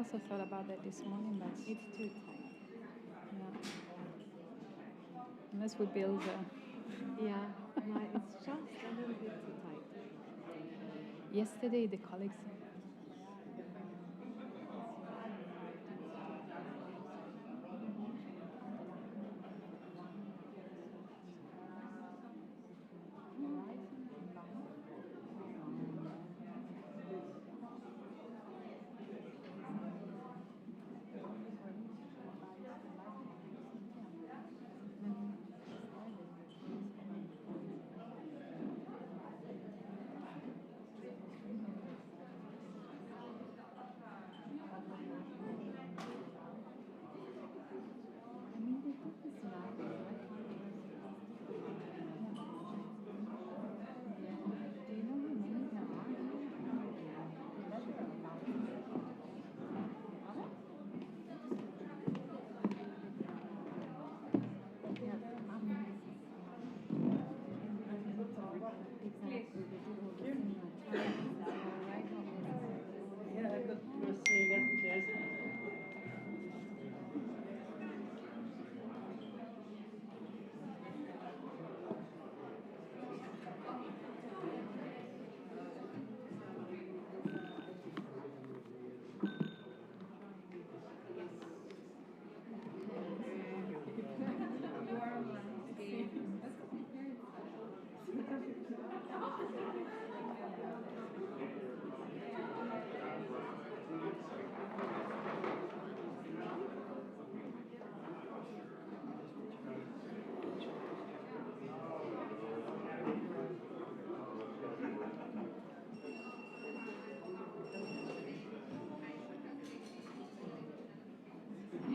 also thought about that this morning, but it's too tight. Yeah. Unless we build Yeah, no, it's just a little bit too tight. Yesterday, the colleagues...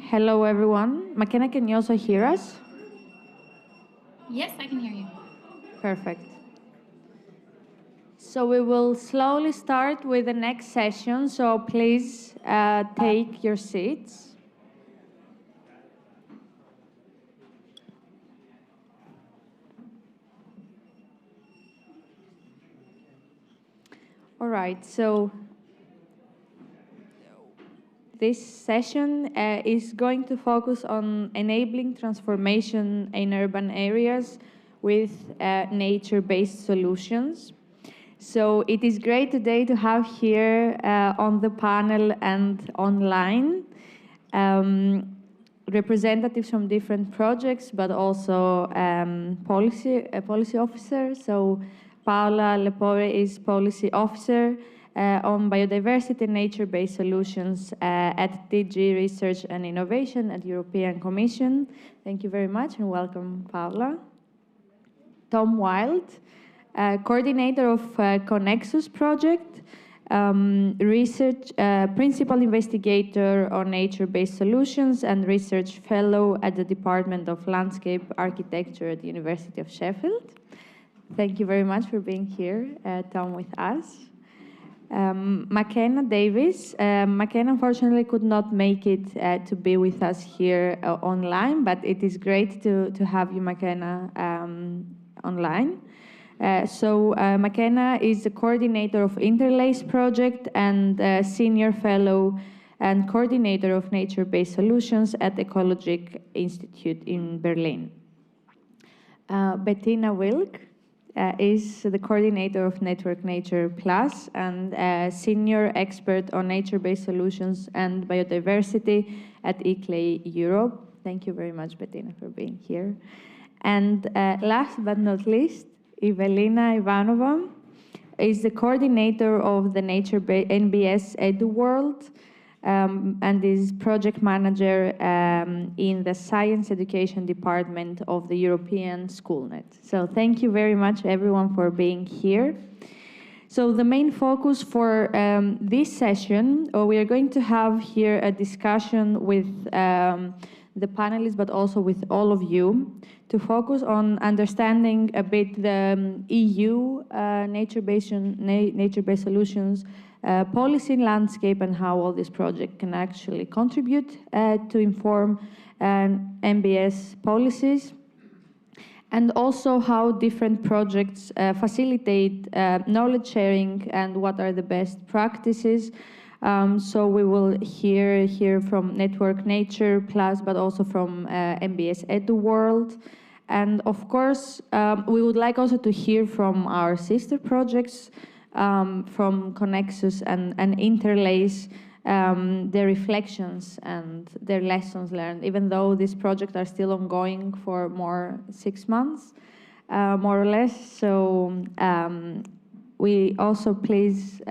Hello, everyone. McKenna, can you also hear us? Yes, I can hear you. Perfect. So we will slowly start with the next session, so please take your seats. All right, so this session is going to focus on enabling transformation in urban areas with nature-based solutions. So it is great today to have here on the panel and online representatives from different projects, but also policy officers. So Paola Lepore is policy officer on biodiversity and nature-based solutions at DG Research and Innovation at European Commission. Thank you very much and welcome, Paola. Tom Wild, coordinator of Connexus project, research principal investigator on nature-based solutions and research fellow at the Department of Landscape Architecture at the University of Sheffield. Thank you very much for being here, Tom, with us. McKenna Davis. McKenna unfortunately could not make it to be with us here online, but it is great to have you, McKenna, online. McKenna is the coordinator of Interlace project and senior fellow and coordinator of nature-based solutions at Ecologic Institute in Berlin. Bettina Wilk is the coordinator of Network Nature Plus and senior expert on nature-based solutions and biodiversity at ICLEI Europe. Thank you very much, Bettina, for being here. And last but not least, Evelina Ivanova is the coordinator of the NBS EduWorld and is project manager in the Science Education Department of the European SchoolNet. So thank you very much, everyone, for being here. So the main focus for this session, we are going to have here a discussion with the panelists, but also with all of you, to focus on understanding a bit the EU nature-based solutions policy landscape and how all this project can actually contribute to inform NBS policies, and also how different projects facilitate knowledge sharing and what are the best practices So we will hear from Network Nature Plus, but also from NBS Edu World. And of course, we would like also to hear from our sister projects, from Connexus and Interlace, their reflections and their lessons learned, even though these projects are still ongoing for more 6 months, more or less. So we also please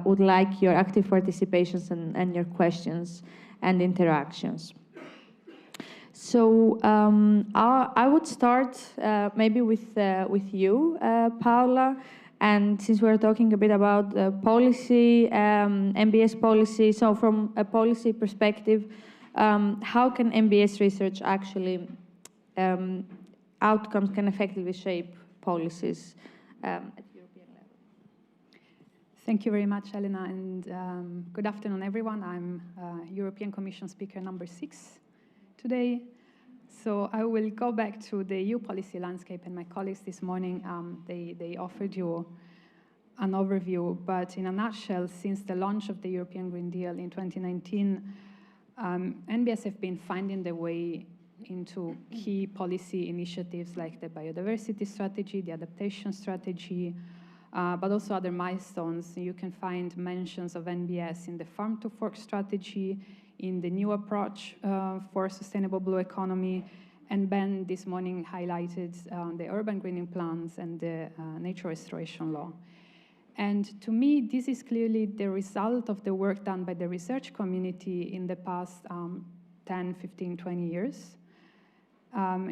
would like your active participations and your questions and interactions. So I would start maybe with you, Paula. And since we're talking a bit about policy, NBS policy, so from a policy perspective, how can NBS research actually, outcomes can effectively shape policies at European level? Thank you very much, Elena, and good afternoon, everyone. I'm European Commission Speaker number 6 today. So I will go back to the EU policy landscape, and my colleagues this morning, they offered you an overview, but in a nutshell, since the launch of the European Green Deal in 2019, NBS have been finding their way into key policy initiatives like the biodiversity strategy, the adaptation strategy, but also other milestones. You can find mentions of NBS in the Farm to Fork strategy, in the new approach for sustainable blue economy, and Ben this morning highlighted the urban greening plans and the nature restoration law. And to me, this is clearly the result of the work done by the research community in the past 10, 15, 20 years.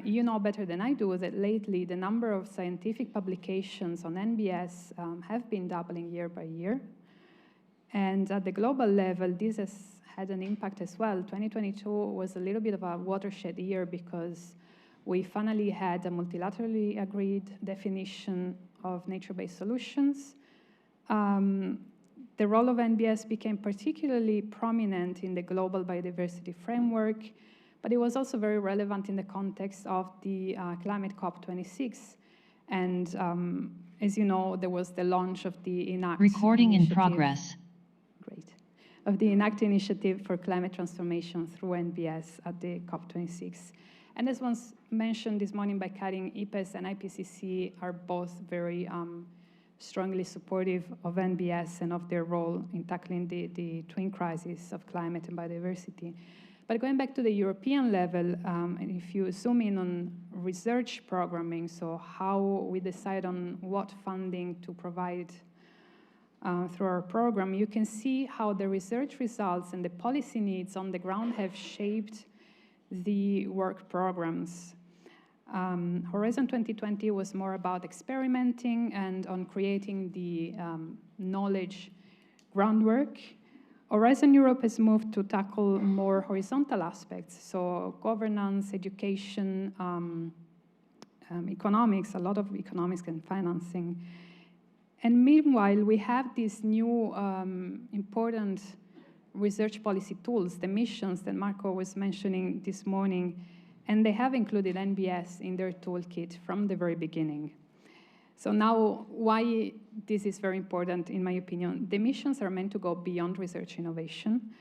You know better than I do that lately the number of scientific publications on NBS have been doubling year by year. And at the global level, this has had an impact as well. 2022 was a little bit of a watershed year because we finally had a multilaterally agreed definition of nature-based solutions. The role of NBS became particularly prominent in the global biodiversity framework, but it was also very relevant in the context of the climate COP26. And as you know, there was the launch of the ENACT Recording in initiative. progress. Great. Of the ENACT initiative for climate transformation through NBS at the COP26. And as was mentioned this morning by Karin, IPES and IPCC are both very strongly supportive of NBS and of their role in tackling the twin crises of climate and biodiversity. But going back to the European level, and if you zoom in on research programming, so how we decide on what funding to provide through our program, you can see how the research results and the policy needs on the ground have shaped the work programs. Horizon 2020 was more about experimenting and on creating the knowledge groundwork. Horizon Europe has moved to tackle more horizontal aspects, so governance, education, economics, a lot of economics and financing. And meanwhile, we have these new important research policy tools, the missions that Marco was mentioning this morning, and they have included NBS in their toolkit from the very beginning. So now, why this is very important, in my opinion, the missions are meant to go beyond research innovation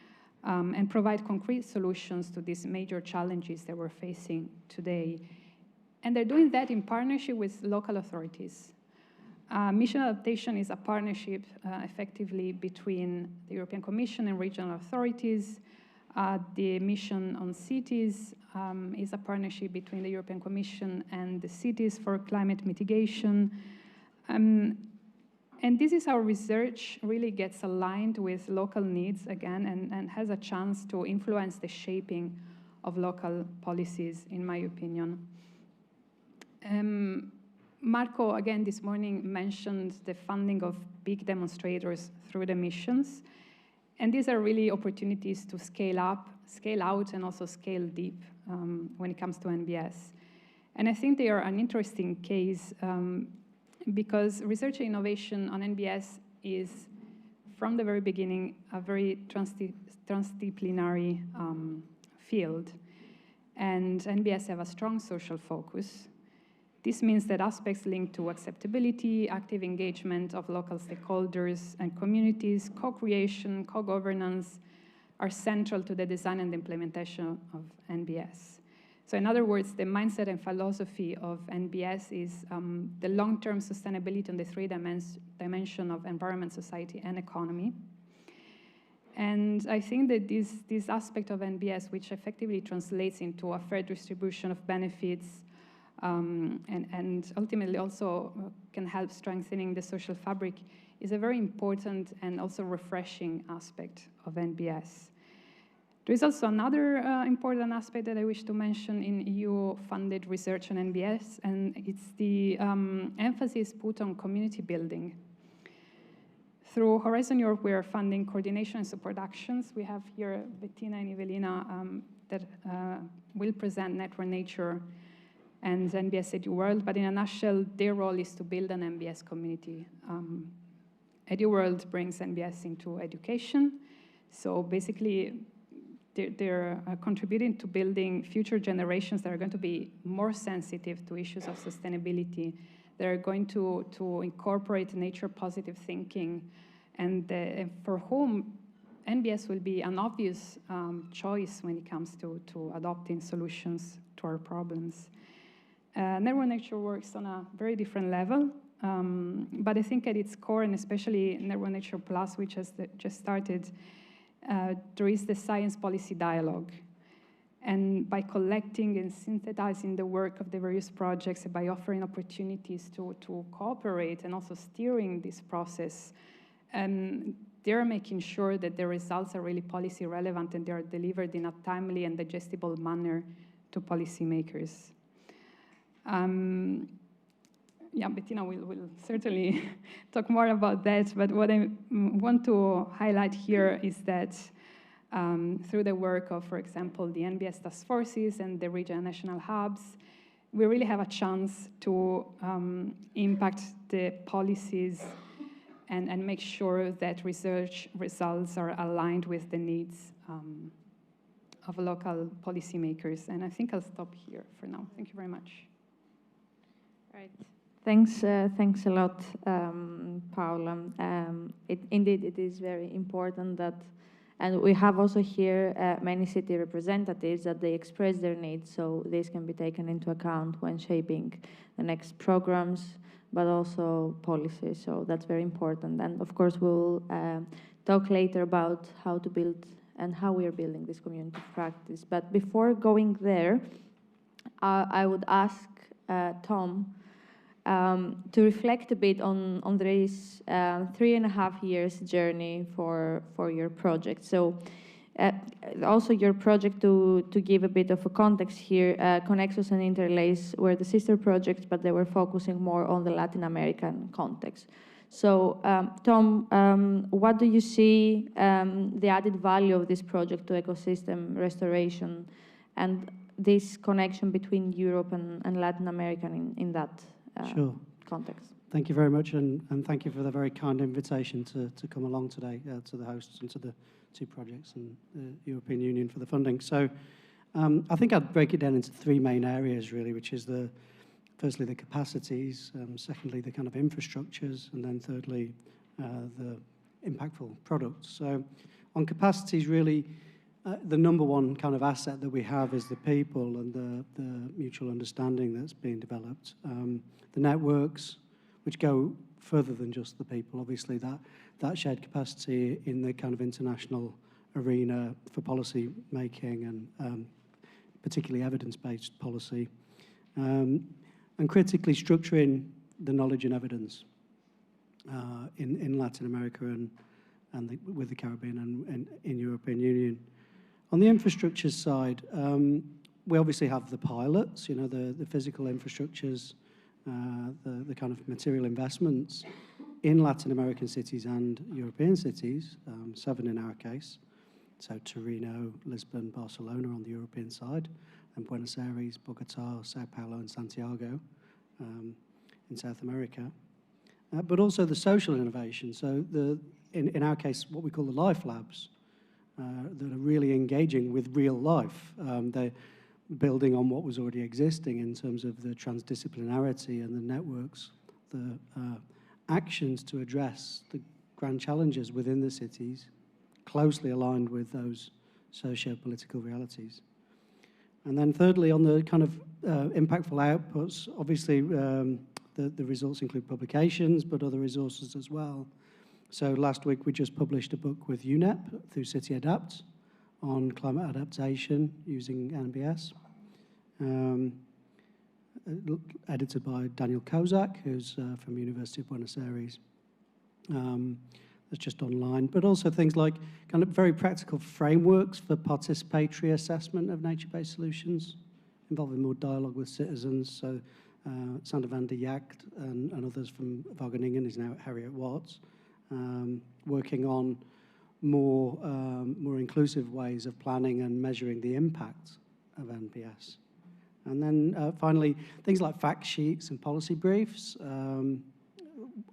and provide concrete solutions to these major challenges that we're facing today. And they're doing that in partnership with local authorities. Mission adaptation is a partnership effectively between the European Commission and regional authorities. The mission on cities is a partnership between the European Commission and the cities for climate mitigation. And this is how research really gets aligned with local needs again and has a chance to influence the shaping of local policies, in my opinion. Marco, again, this morning mentioned the funding of big demonstrators through the missions. And these are really opportunities to scale up, scale out, and also scale deep when it comes to NBS. And I think they are an interesting case because research and innovation on NBS is, from the very beginning, a very transdisciplinary field. And NBS have a strong social focus. This means that aspects linked to acceptability, active engagement of local stakeholders and communities, co-creation, co-governance are central to the design and implementation of NBS. So in other words, the mindset and philosophy of NBS is the long-term sustainability on the three dimension of environment, society, and economy. And I think that this aspect of NBS, which effectively translates into a fair distribution of benefits, and ultimately also can help strengthening the social fabric, is a very important and also refreshing aspect of NBS. There is also another important aspect that I wish to mention in EU-funded research on NBS, and it's the emphasis put on community building. Through Horizon Europe, we are funding coordination and support actions. We have here Bettina and Evelina that will present Network Nature and NBS EduWorld, but in a nutshell, their role is to build an NBS community. EduWorld brings NBS into education, so basically they're contributing to building future generations that are going to be more sensitive to issues of sustainability. They're going to incorporate nature-positive thinking, and for whom NBS will be an obvious choice when it comes to adopting solutions to our problems. Network Nature works on a very different level, but I think at its core, and especially Network Nature Plus, which has just started, there is the science policy dialogue. And by collecting and synthesizing the work of the various projects, by offering opportunities to cooperate and also steering this process, they're making sure that the results are really policy relevant and they are delivered in a timely and digestible manner to policymakers. Yeah, Bettina will certainly talk more about that, but what I want to highlight here is that through the work of, for example, the NBS task forces and the regional national hubs, we really have a chance to impact the policies and make sure that research results are aligned with the needs of local policymakers. And I think I'll stop here for now. Thank you very much. Right. Thanks a lot, Paula. Indeed, it is very important that, and we have also here many city representatives that they express their needs, so this can be taken into account when shaping the next programs, but also policies, so that's very important. And of course, we'll talk later about how to build and how we are building this community practice. But before going there, I would ask Tom to reflect a bit on this 3.5 years journey for your project. So also your project, to give a bit of a context here, Connexus and Interlace were the sister projects, but they were focusing more on the Latin American context. So Tom, what do you see the added value of this project to ecosystem restoration and this connection between Europe and Latin America in that Sure. context? Thank you very much, and thank you for the very kind invitation to come along today, to the hosts and to the two projects and the European Union for the funding. So I think I'd break it down into three main areas, really, which is firstly the capacities, secondly the kind of infrastructures, and then thirdly the impactful products. So on capacities, really, the number one kind of asset that we have is the people and the mutual understanding that's being developed. The networks, which go further than just the people, obviously that shared capacity in the kind of international arena for policy making and particularly evidence-based policy, and critically structuring the knowledge and evidence in Latin America and with the Caribbean and in European Union. On the infrastructure side, we obviously have the pilots, you know, the physical infrastructures, the kind of material investments in Latin American cities and European cities, 7 in our case. So Torino, Lisbon, Barcelona on the European side, and Buenos Aires, Bogota, Sao Paulo, and Santiago in South America. But also the social innovation. So in our case, what we call the life labs, that are really engaging with real life. building on what was already existing in terms of the transdisciplinarity and the networks, the actions to address the grand challenges within the cities, closely aligned with those socio-political realities. And then thirdly, on the kind of impactful outputs, obviously the results include publications, but other resources as well. So last week we just published a book with UNEP through City Adapt on climate adaptation using NBS, edited by Daniel Kozak, who's from University of Buenos Aires. That's just online, but also things like kind of very practical frameworks for participatory assessment of nature-based solutions, involving more dialogue with citizens. So Sander van der Jagt and others from Wageningen is now at Harriet Watts, working on more inclusive ways of planning and measuring the impact of NBS. And then finally, things like fact sheets and policy briefs.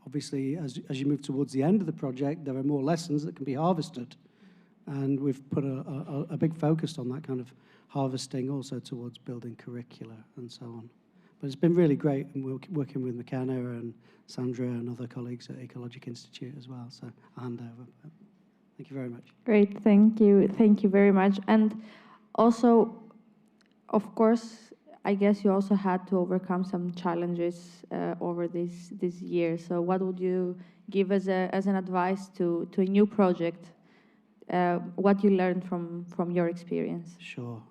Obviously, as you move towards the end of the project, there are more lessons that can be harvested. And we've put a big focus on that kind of harvesting also towards building curricula and so on. But it's been really great, and we're working with McKenna and Sandra and other colleagues at Ecologic Institute as well. So I'll hand over. Thank you very much. Great, thank you. Thank you very much. And also, of course, I guess you also had to overcome some challenges over this year. So what would you give as an advice to a new project? What you learned from your experience? Sure.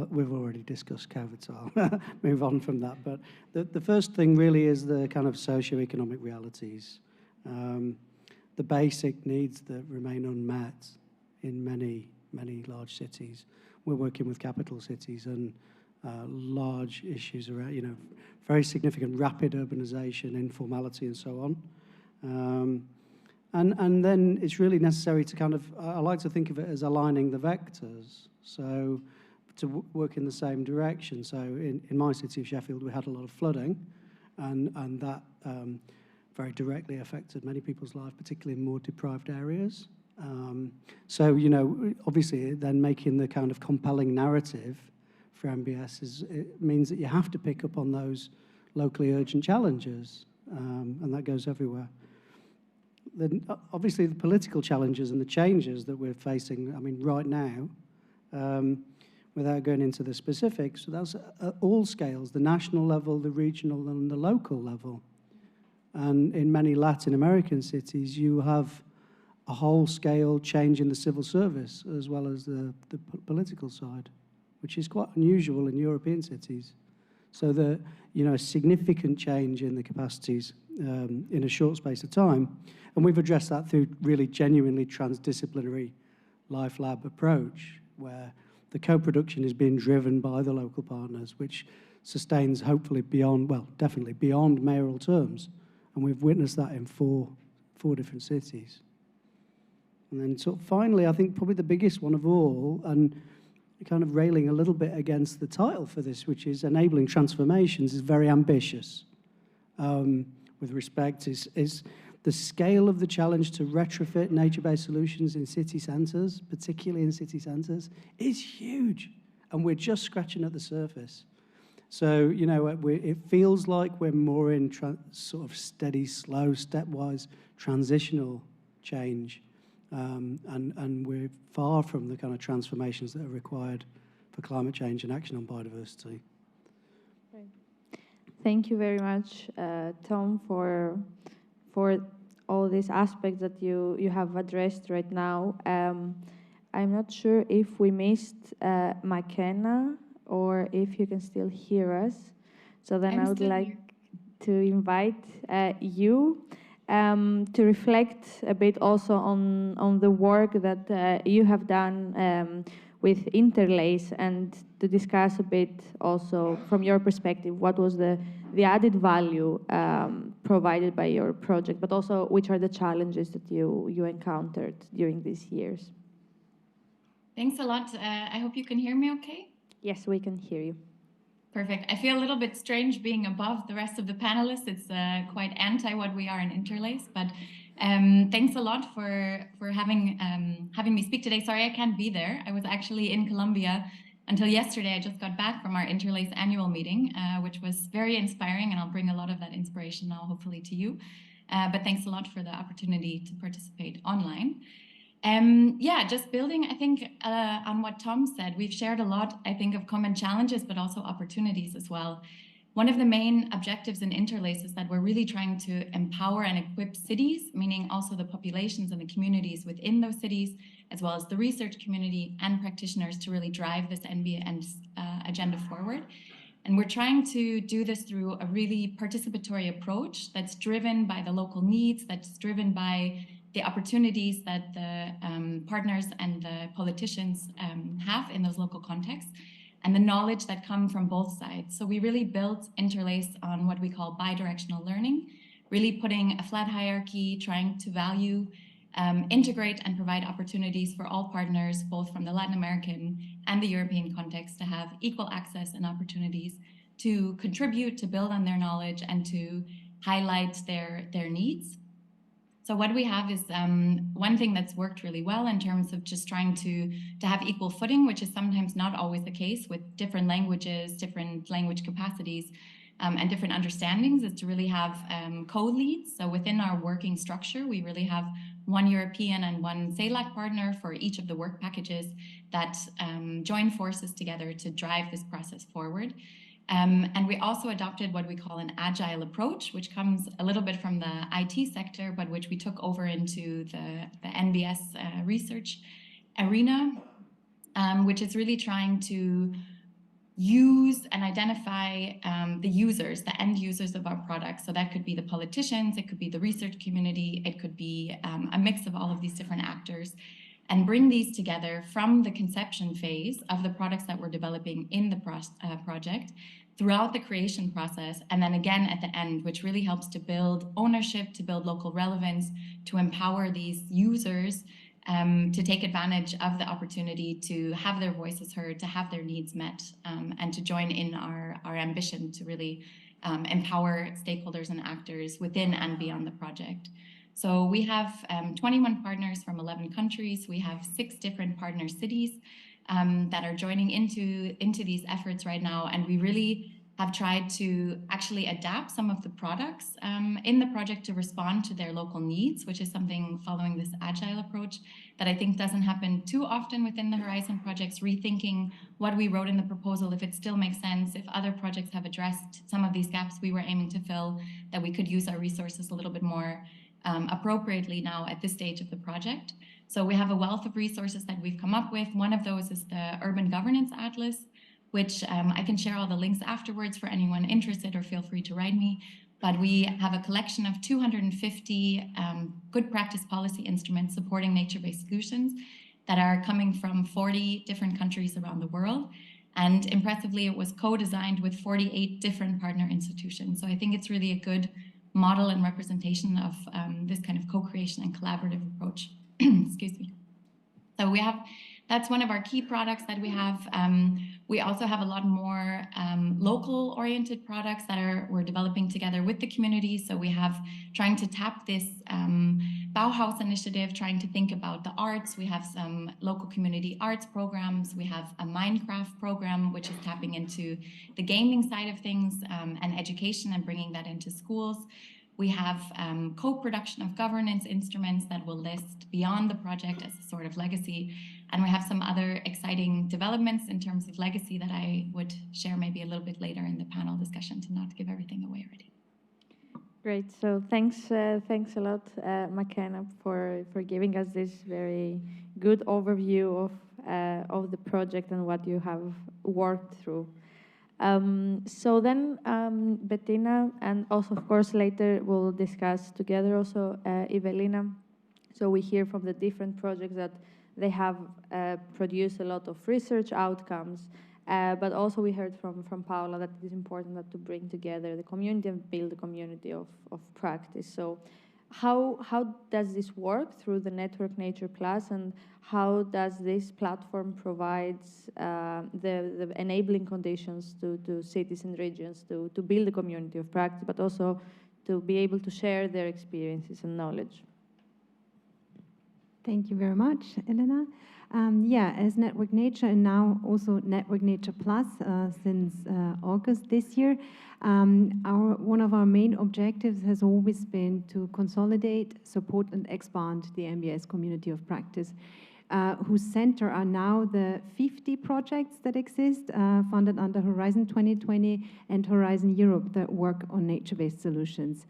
We've already discussed COVID, so I'll move on from that. But the first thing really is the kind of socio-economic realities. The basic needs that remain unmet in many, many large cities. We're working with capital cities and large issues around, very significant rapid urbanization, informality, and so on. And then it's really necessary to kind of, I like to think of it as aligning the vectors, so to work in the same direction. So in my city of Sheffield, we had a lot of flooding, and that very directly affected many people's lives, particularly in more deprived areas. So, obviously then making the kind of compelling narrative for NBS it means that you have to pick up on those locally urgent challenges, and that goes everywhere. Then obviously the political challenges and the changes that we're facing, I mean, right now, without going into the specifics, so that's at all scales, the national level, the regional and the local level. And in many Latin American cities, you have a whole-scale change in the civil service as well as the political side, which is quite unusual in European cities. So a significant change in the capacities in a short space of time. And we've addressed that through really genuinely transdisciplinary Life Lab approach, where the co-production is being driven by the local partners, which sustains hopefully beyond, well, definitely beyond mayoral terms. And we've witnessed that in four different cities. And then sort of finally, I think probably the biggest one of all, and kind of railing a little bit against the title for this, which is enabling transformations, is very ambitious. With respect, is the scale of the challenge to retrofit nature-based solutions in city centres, particularly in city centres, is huge. And we're just scratching at the surface. So, it feels like we're more in sort of steady, slow, stepwise, transitional change. And we're far from the kind of transformations that are required for climate change and action on biodiversity. Great. Thank you very much, Tom, for all these aspects that you have addressed right now. I'm not sure if we missed McKenna or if you can still hear us. So then I would like to invite you to reflect a bit also on the work that you have done with Interlace, and to discuss a bit also from your perspective what was the added value provided by your project, but also which are the challenges that you encountered during these years. Thanks a lot. I hope you can hear me okay? Yes, we can hear you. Perfect. I feel a little bit strange being above the rest of the panelists. It's quite anti what we are in Interlace, but thanks a lot for having me speak today. Sorry I can't be there. I was actually in Colombia until yesterday, I just got back from our Interlace annual meeting, which was very inspiring, and I'll bring a lot of that inspiration now, hopefully, to you. But thanks a lot for the opportunity to participate online. Yeah, just building, I think, on what Tom said, we've shared a lot, I think, of common challenges, but also opportunities as well. One of the main objectives in Interlace is that we're really trying to empower and equip cities, meaning also the populations and the communities within those cities, as well as the research community and practitioners, to really drive this NBS agenda forward. And we're trying to do this through a really participatory approach that's driven by the local needs, that's driven by the opportunities that the partners and the politicians have in those local contexts, and the knowledge that come from both sides. So we really built Interlace on what we call bidirectional learning, really putting a flat hierarchy, trying to value, integrate and provide opportunities for all partners, both from the Latin American and the European context, to have equal access and opportunities to contribute, to build on their knowledge, and to highlight their needs. So what we have is one thing that's worked really well in terms of just trying to have equal footing, which is sometimes not always the case with different languages, different language capacities, and different understandings, is to really have co-leads. So within our working structure, we really have one European and one CELAC partner for each of the work packages that join forces together to drive this process forward. And we also adopted what we call an agile approach, which comes a little bit from the IT sector, but which we took over into the NBS research arena, which is really trying to use and identify the users, the end users of our products. So that could be the politicians, it could be the research community, it could be a mix of all of these different actors, and bring these together from the conception phase of the products that we're developing in the project throughout the creation process, and then again at the end, which really helps to build ownership, to build local relevance, to empower these users to take advantage of the opportunity to have their voices heard, to have their needs met, and to join in our ambition to really empower stakeholders and actors within and beyond the project. So we have 21 partners from 11 countries. We have 6 different partner cities that are joining into these efforts right now. And we really have tried to actually adapt some of the products in the project to respond to their local needs, which is something following this agile approach that I think doesn't happen too often within the Horizon projects, rethinking what we wrote in the proposal, if it still makes sense, if other projects have addressed some of these gaps we were aiming to fill, that we could use our resources a little bit more appropriately now at this stage of the project. So we have a wealth of resources that we've come up with. One of those is the Urban Governance Atlas, which I can share all the links afterwards for anyone interested, or feel free to write me. But we have a collection of 250 good practice policy instruments supporting nature-based solutions that are coming from 40 different countries around the world. And impressively, it was co-designed with 48 different partner institutions. So I think it's really a good model and representation of this kind of co-creation and collaborative approach. Excuse me. So we have, that's one of our key products that we have. We also have a lot more local-oriented products that we're developing together with the community. So we have trying to tap this Bauhaus initiative, trying to think about the arts. We have some local community arts programs. We have a Minecraft program, which is tapping into the gaming side of things and education and bringing that into schools. We have co-production of governance instruments that will list beyond the project as a sort of legacy. And we have some other exciting developments in terms of legacy that I would share maybe a little bit later in the panel discussion, to not give everything away already. Great. So thanks a lot, McKenna, for giving us this very good overview of the project and what you have worked through. So then Bettina, and also of course later we'll discuss together also Evelina. So we hear from the different projects that they have produced a lot of research outcomes, but also we heard from Paula that it is important to bring together the community and build a community of practice. So how does this work through the Network Nature Plus, and how does this platform provides the enabling conditions to cities and regions to build a community of practice, but also to be able to share their experiences and knowledge? Thank you very much, Elena. Yeah, as Network Nature and now also Network Nature Plus since August this year, one of our main objectives has always been to consolidate, support and expand the NBS community of practice, whose center are now the 50 projects that exist, funded under Horizon 2020 and Horizon Europe that work on nature-based solutions.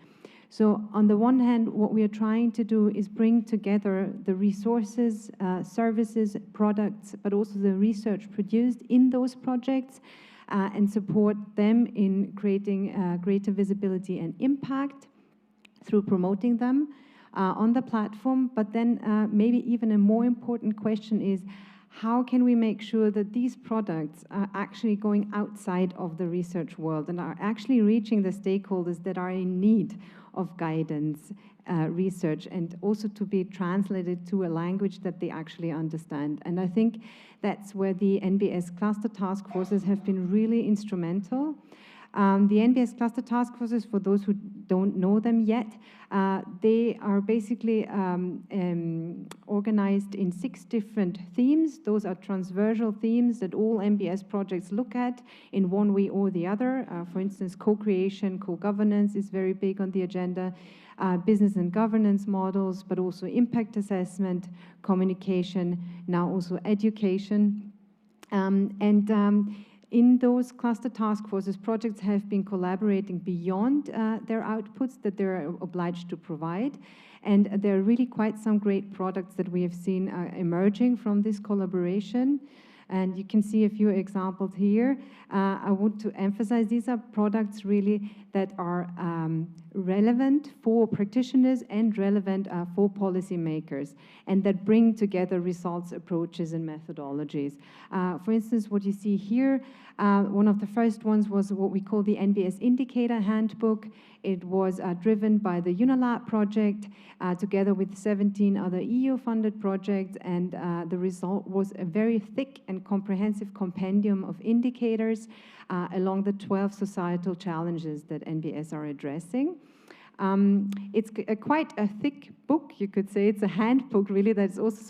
So on the one hand, what we are trying to do is bring together the resources, services, products, but also the research produced in those projects and support them in creating greater visibility and impact through promoting them on the platform. But then maybe even a more important question is, how can we make sure that these products are actually going outside of the research world and are actually reaching the stakeholders that are in need of guidance, research, and also to be translated to a language that they actually understand. And I think that's where the NBS cluster task forces have been really instrumental. The NBS cluster task forces, for those who don't know them yet, they are basically organized in 6 different themes. Those are transversal themes that all NBS projects look at in one way or the other. For instance, co-creation, co-governance is very big on the agenda, business and governance models, but also impact assessment, communication, now also education. In those cluster task forces, projects have been collaborating beyond their outputs that they're obliged to provide. And there are really quite some great products that we have seen emerging from this collaboration. And you can see a few examples here. I want to emphasize these are products really that are relevant for practitioners and relevant for policymakers, and that bring together results, approaches, and methodologies. For instance, what you see here, one of the first ones was what we call the NBS Indicator Handbook. It was driven by the UNILAB project together with 17 other EU-funded projects, and the result was a very thick and comprehensive compendium of indicators along the 12 societal challenges that NBS are addressing. It's quite a thick book, you could say. It's a handbook, really, that's also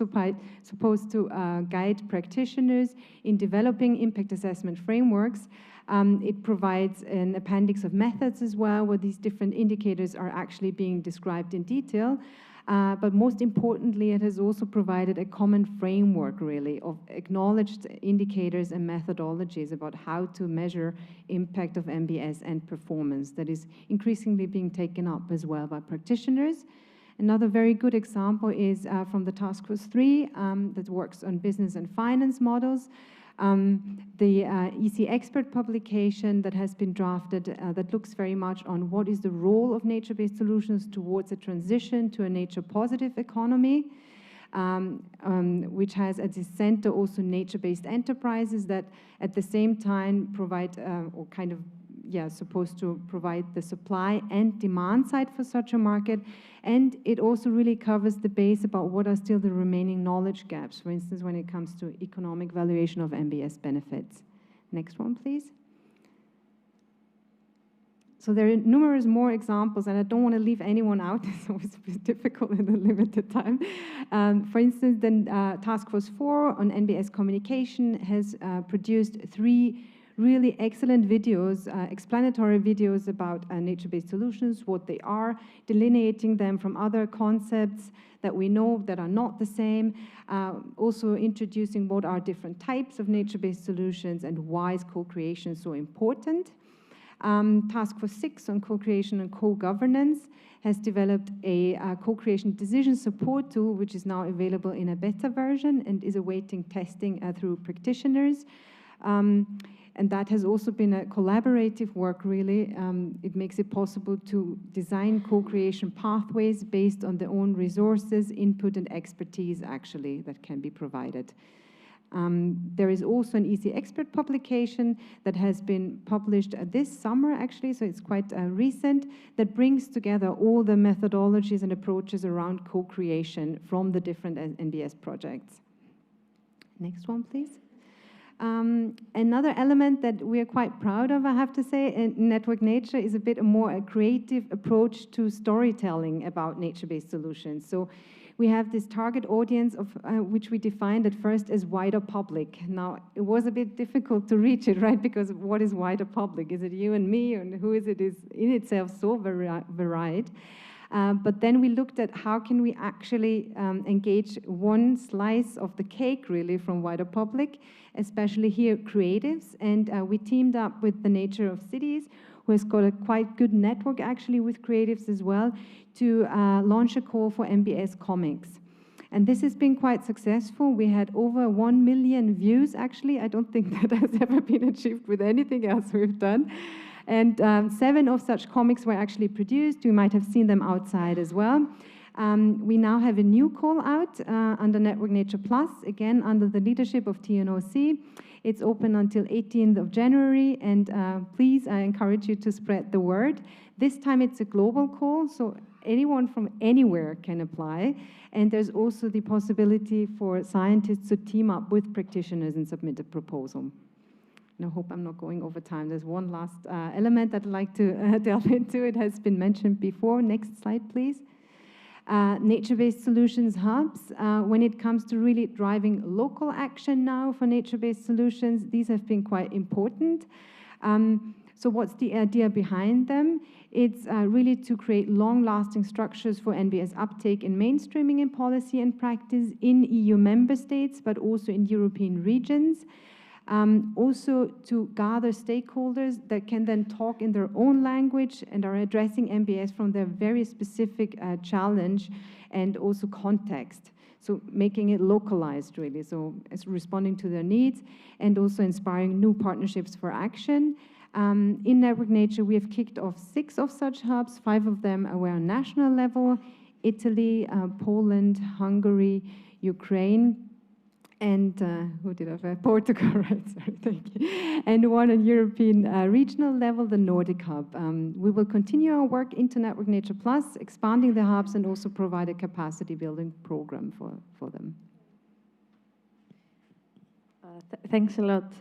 supposed to guide practitioners in developing impact assessment frameworks. It provides an appendix of methods as well, where these different indicators are actually being described in detail. But most importantly, it has also provided a common framework, really, of acknowledged indicators and methodologies about how to measure impact of NBS and performance that is increasingly being taken up as well by practitioners. Another very good example is from the Task Force 3 that works on business and finance models. The EC expert publication that has been drafted that looks very much on what is the role of nature-based solutions towards a transition to a nature-positive economy, which has at its center also nature-based enterprises that at the same time provide or kind of supposed to provide the supply and demand side for such a market. And it also really covers the base about what are still the remaining knowledge gaps, for instance, when it comes to economic valuation of NBS benefits. Next one, please. So there are numerous more examples, and I don't want to leave anyone out. It's always a bit difficult in a limited time. For instance, the Task Force 4 on NBS communication has produced 3 really excellent videos, explanatory videos about nature-based solutions, what they are, delineating them from other concepts that we know that are not the same, also introducing what are different types of nature-based solutions and why is co-creation so important. Task Force 6 on co-creation and co-governance has developed a co-creation decision support tool, which is now available in a beta version and is awaiting testing through practitioners. And that has also been a collaborative work, really. It makes it possible to design co-creation pathways based on their own resources, input, and expertise, actually, that can be provided. There is also an EC expert publication that has been published this summer, actually, so it's quite recent, that brings together all the methodologies and approaches around co-creation from the different NBS projects. Next one, please. Another element that we are quite proud of, I have to say, in Network Nature is a bit more a creative approach to storytelling about nature-based solutions. So we have this target audience of which we defined at first as wider public. Now, it was a bit difficult to reach it, right? Because what is wider public? Is it you and me, and who is it? Is in itself so varied. But then we looked at how can we actually engage one slice of the cake, really, from wider public, especially here creatives. And we teamed up with the Nature of Cities, who has got a quite good network actually with creatives as well, to launch a call for NBS comics. And this has been quite successful. We had over 1 million views actually. I don't think that has ever been achieved with anything else we've done. And 7 of such comics were actually produced. You might have seen them outside as well. We now have a new call out under Network Nature Plus, again under the leadership of TNOC. It's open until 18th of January, and please, I encourage you to spread the word. This time it's a global call, so anyone from anywhere can apply. And there's also the possibility for scientists to team up with practitioners and submit a proposal. And I hope I'm not going over time. There's one last element I'd like to delve into. It has been mentioned before. Next slide, please. Nature-based solutions hubs. When it comes to really driving local action now for nature-based solutions, these have been quite important. So what's the idea behind them? It's really to create long-lasting structures for NBS uptake in mainstreaming in policy and practice in EU member states, but also in European regions. Also to gather stakeholders that can then talk in their own language and are addressing NBS from their very specific challenge and also context. So making it localized really, so it's responding to their needs and also inspiring new partnerships for action. In Network Nature, we have kicked off 6 of such hubs. 5 of them were on national level: Italy, Poland, Hungary, Ukraine, and who did I have? Portugal, right? Sorry, thank you. And 1 on European regional level, the Nordic Hub. We will continue our work into Network Nature Plus, expanding the hubs and also provide a capacity building program for them. Thanks a lot,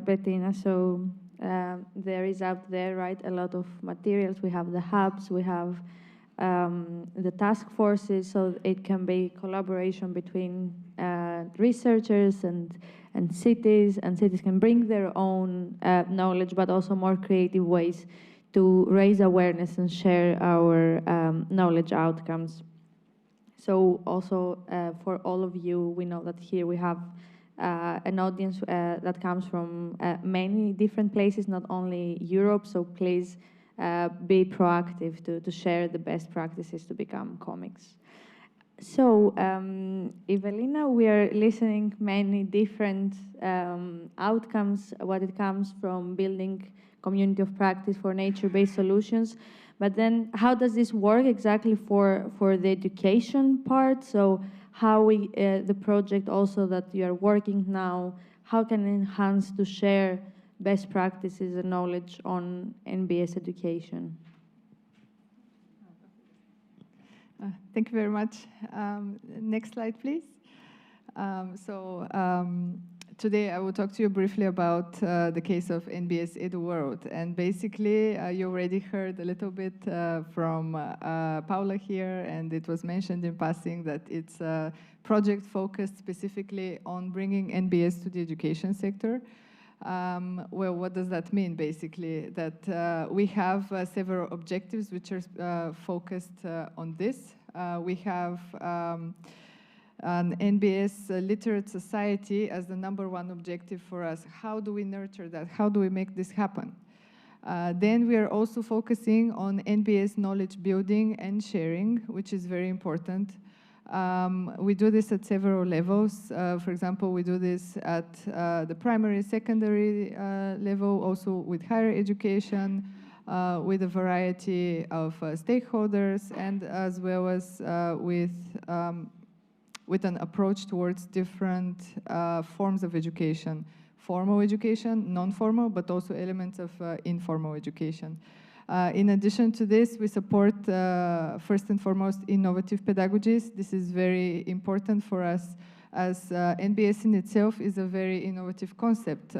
Bettina. So there is out there, right, a lot of materials. We have the hubs, we have the task forces, so it can be collaboration between researchers and cities can bring their own knowledge, but also more creative ways to raise awareness and share our knowledge outcomes. So also for all of you, we know that here we have an audience that comes from many different places, not only Europe, so please be proactive to share the best practices to become comics. So, Evelina, we are listening many different outcomes when it comes from building community of practice for nature-based solutions. But then how does this work exactly for the education part? So how the project also that you are working now, how can it enhance to share best practices and knowledge on NBS education? Thank you very much. Next slide, please. Today I will talk to you briefly about the case of NBS EduWorld. And basically, you already heard a little bit from Paula here, and it was mentioned in passing that it's a project focused specifically on bringing NBS to the education sector. Well, what does that mean, basically? That we have several objectives which are focused on this. We have an NBS literate society as the #1 objective for us. How do we nurture that? How do we make this happen? Then we are also focusing on NBS knowledge building and sharing, which is very important. We do this at several levels. For example, we do this at the primary, secondary level, also with higher education, with a variety of stakeholders, and as well as with an approach towards different forms of education. Formal education, non-formal, but also elements of informal education. In addition to this, we support, first and foremost, innovative pedagogies. This is very important for us, as NBS in itself is a very innovative concept.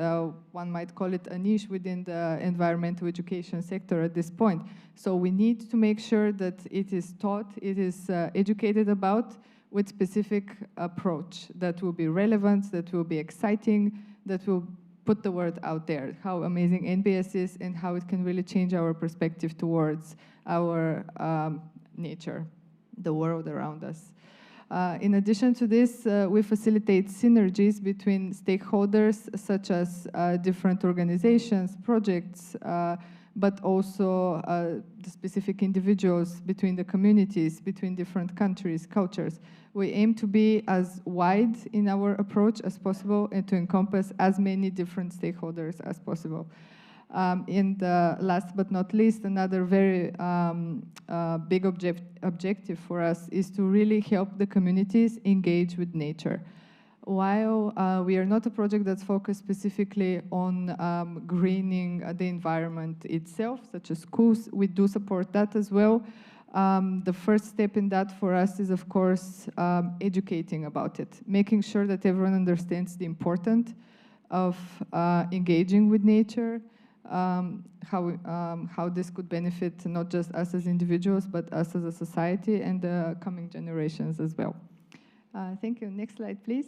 One might call it a niche within the environmental education sector at this point. So we need to make sure that it is taught, it is educated about, with specific approach that will be relevant, that will be exciting, that will put the word out there, how amazing NBS is and how it can really change our perspective towards our nature, the world around us. In addition to this, we facilitate synergies between stakeholders such as different organizations, projects, but also the specific individuals between the communities, between different countries, cultures. We aim to be as wide in our approach as possible and to encompass as many different stakeholders as possible. And last but not least, another very big objective for us is to really help the communities engage with nature. While we are not a project that's focused specifically on greening the environment itself, such as schools, we do support that as well. The first step in that for us is, of course, educating about it, making sure that everyone understands the importance of engaging with nature, how this could benefit not just us as individuals, but us as a society and the coming generations as well. Thank you. Next slide, please.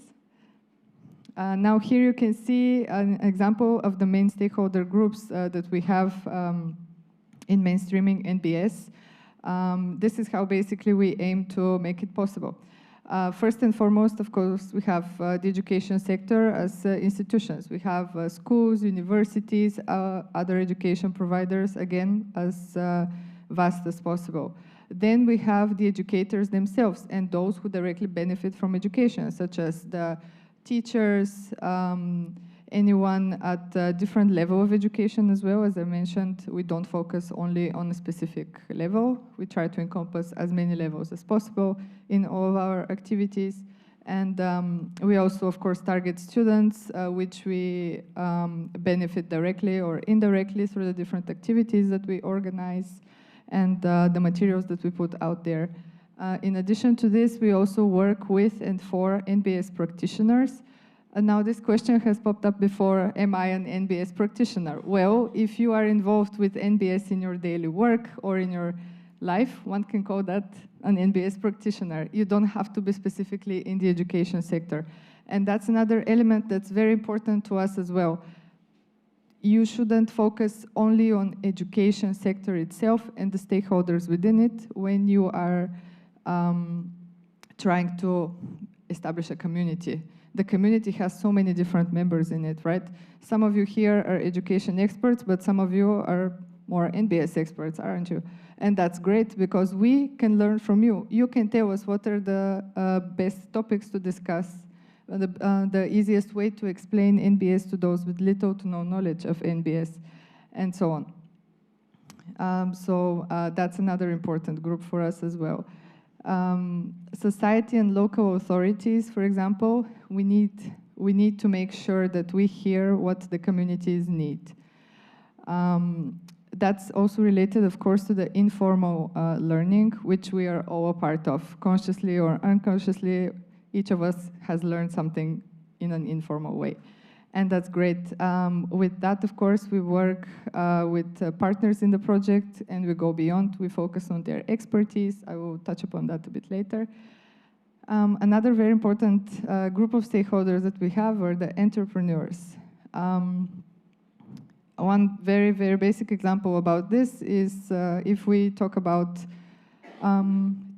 Now here you can see an example of the main stakeholder groups that we have in mainstreaming NBS. This is how basically we aim to make it possible. First and foremost, of course, we have the education sector as institutions. We have schools, universities, other education providers, again, as vast as possible. Then we have the educators themselves and those who directly benefit from education, such as the teachers, anyone at a different level of education as well. As I mentioned, we don't focus only on a specific level. We try to encompass as many levels as possible in all of our activities. And we also, of course, target students, which we benefit directly or indirectly through the different activities that we organize and the materials that we put out there. In addition to this, we also work with and for NBS practitioners. And now this question has popped up before, am I an NBS practitioner? Well, if you are involved with NBS in your daily work or in your life, one can call that an NBS practitioner. You don't have to be specifically in the education sector. And that's another element that's very important to us as well. You shouldn't focus only on education sector itself and the stakeholders within it when you are trying to establish a community. The community has so many different members in it, right? Some of you here are education experts, but some of you are more NBS experts, aren't you? And that's great because we can learn from you. You can tell us what are the best topics to discuss, the easiest way to explain NBS to those with little to no knowledge of NBS, and so on. So that's another important group for us as well. Society and local authorities, for example, we need to make sure that we hear what the communities need. That's also related, of course, to the informal learning, which we are all a part of. Consciously or unconsciously, each of us has learned something in an informal way. And that's great. With that, of course, we work with partners in the project and we go beyond. We focus on their expertise. I will touch upon that a bit later. Another very important group of stakeholders that we have are the entrepreneurs. One very, very basic example about this is if we talk about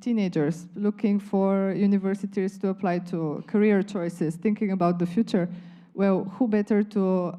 teenagers looking for universities to apply to, career choices, thinking about the future. Well, who better to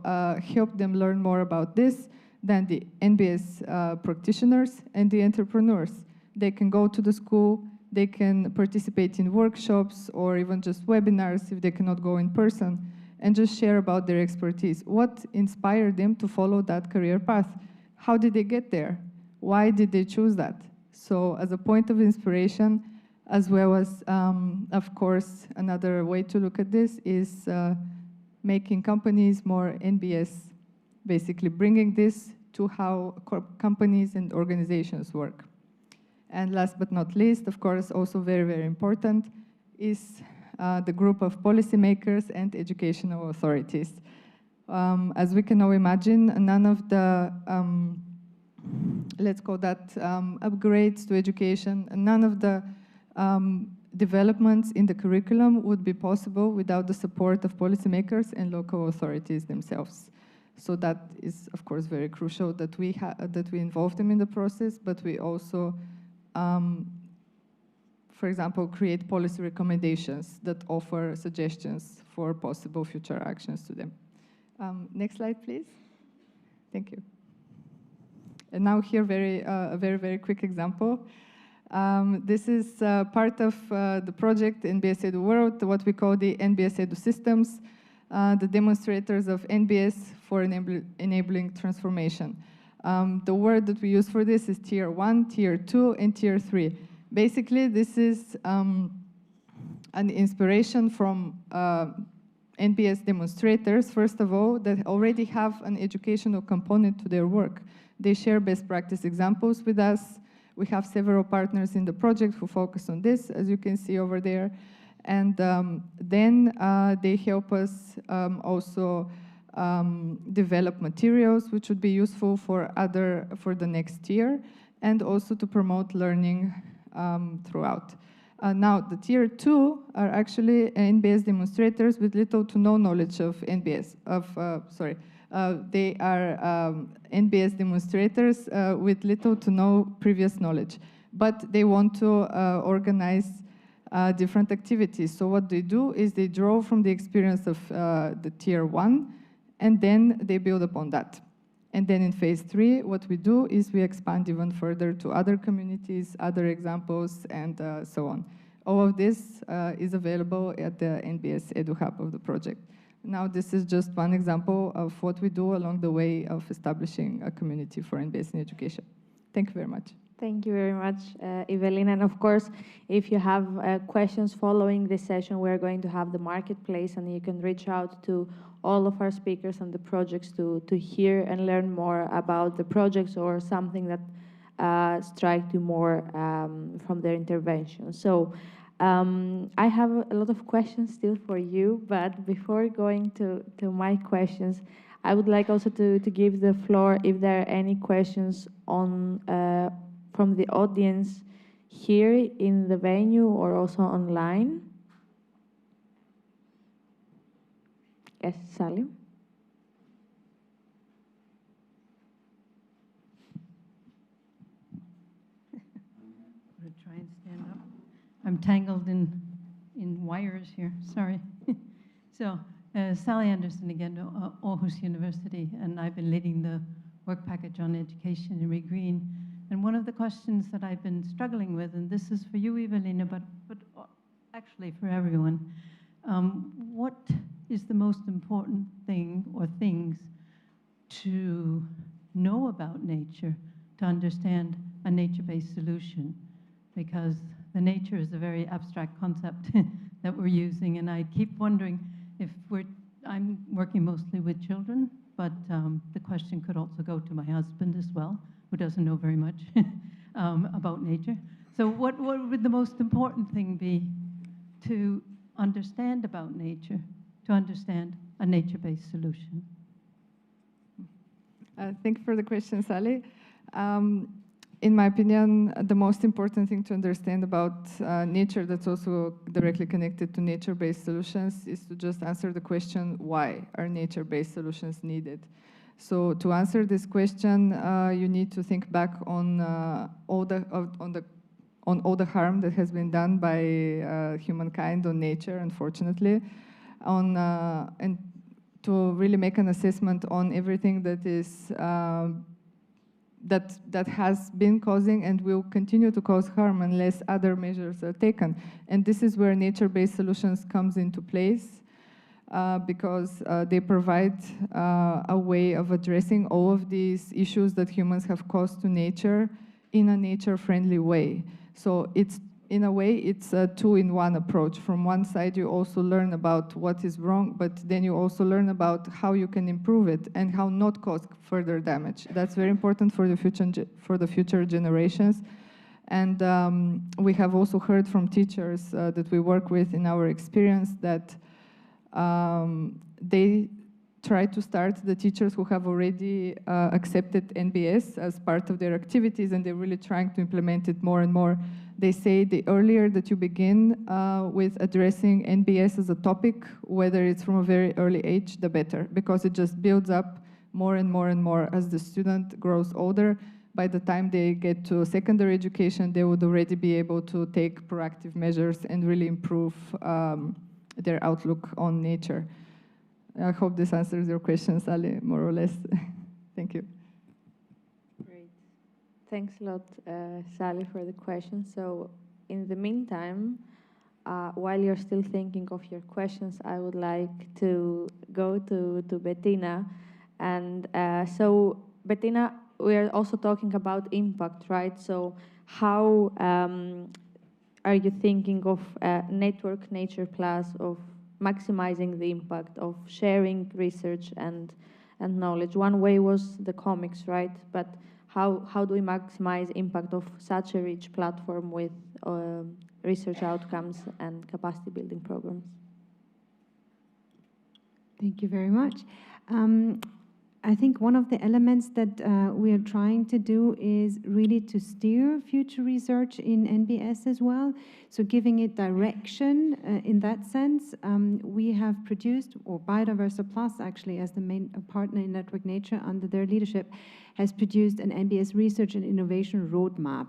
help them learn more about this than the NBS practitioners and the entrepreneurs? They can go to the school, they can participate in workshops or even just webinars if they cannot go in person and just share about their expertise. What inspired them to follow that career path? How did they get there? Why did they choose that? So as a point of inspiration, as well as, of course, another way to look at this is making companies more NBS, basically bringing this to how companies and organizations work. And last but not least, of course, also very, very important, is the group of policymakers and educational authorities. As we can all imagine, none of the, let's call that upgrades to education, none of the developments in the curriculum would be possible without the support of policymakers and local authorities themselves. So that is, of course, very crucial that we involve them in the process, but we also, for example, create policy recommendations that offer suggestions for possible future actions to them. Next slide, please. Thank you. And now here, a very quick example. This is part of the project NBS Edu World, what we call the NBS Edu Systems, the demonstrators of NBS for enabling transformation. The word that we use for this is Tier 1, Tier 2, and Tier 3. Basically, this is an inspiration from NBS demonstrators, first of all, that already have an educational component to their work. They share best practice examples with us. We have several partners in the project who focus on this, as you can see over there. And then they help us also develop materials which would be useful for the next year, and also to promote learning throughout. Now, the Tier 2 are actually NBS demonstrators with little to no knowledge of NBS, they are NBS demonstrators with little to no previous knowledge, but they want to organize different activities. So what they do is they draw from the experience of the Tier 1, and then they build upon that. And then in phase 3, what we do is we expand even further to other communities, other examples, and so on. All of this is available at the NBS Edu Hub of the project. Now, this is just one example of what we do along the way of establishing a community for NBS in education. Thank you very much. Thank you very much, Evelyn. And of course, if you have questions following this session, we're going to have the marketplace, and you can reach out to all of our speakers and the projects to hear and learn more about the projects or something that strike you more from their intervention. So I have a lot of questions still for you, but before going to my questions, I would like also to give the floor if there are any questions on from the audience here in the venue or also online. Yes, Salim. I'm going to try and stand up. I'm tangled in wires here, sorry. So, Sally Anderson again, Aarhus University, and I've been leading the work package on education in REGREEN. And one of the questions that I've been struggling with, and this is for you, Evelina, but actually for everyone, what is the most important thing or things to know about nature to understand a nature-based solution? Because the nature is a very abstract concept that we're using, and I keep wondering if I'm working mostly with children, but the question could also go to my husband as well, who doesn't know very much about nature. So what would the most important thing be to understand about nature, to understand a nature-based solution? Thank you for the question, Sally. In my opinion, the most important thing to understand about nature that's also directly connected to nature-based solutions is to just answer the question, why are nature-based solutions needed? So to answer this question, you need to think back on all the harm that has been done by humankind on nature, unfortunately, and to really make an assessment on everything that is that has been causing and will continue to cause harm unless other measures are taken. And this is where nature-based solutions comes into place, because they provide a way of addressing all of these issues that humans have caused to nature in a nature-friendly way. So it's, in a way, it's a two-in-one approach. From one side, you also learn about what is wrong, but then you also learn about how you can improve it and how not cause further damage. That's very important for the future generations. And we have also heard from teachers that we work with in our experience that they try to start the teachers who have already accepted NBS as part of their activities, and they're really trying to implement it more and more. They say the earlier that you begin with addressing NBS as a topic, whether it's from a very early age, the better, because it just builds up more and more and more as the student grows older. By the time they get to secondary education, they would already be able to take proactive measures and really improve their outlook on nature. I hope this answers your question, Sally, more or less. Thank you. Great. Thanks a lot, Sally, for the question. So in the meantime, while you're still thinking of your questions, I would like to go to Bettina. And so, Bettina, we are also talking about impact, right? So how are you thinking of Network Nature Plus, of maximizing the impact of sharing research and knowledge? One way was the comics, right? But how do we maximize impact of such a rich platform with research outcomes and capacity building programs? Thank you very much. I think one of the elements that we are trying to do is really to steer future research in NBS as well. So giving it direction in that sense. We have produced, or Biodiversa Plus actually as the main partner in Network Nature under their leadership, has produced an NBS research and innovation roadmap.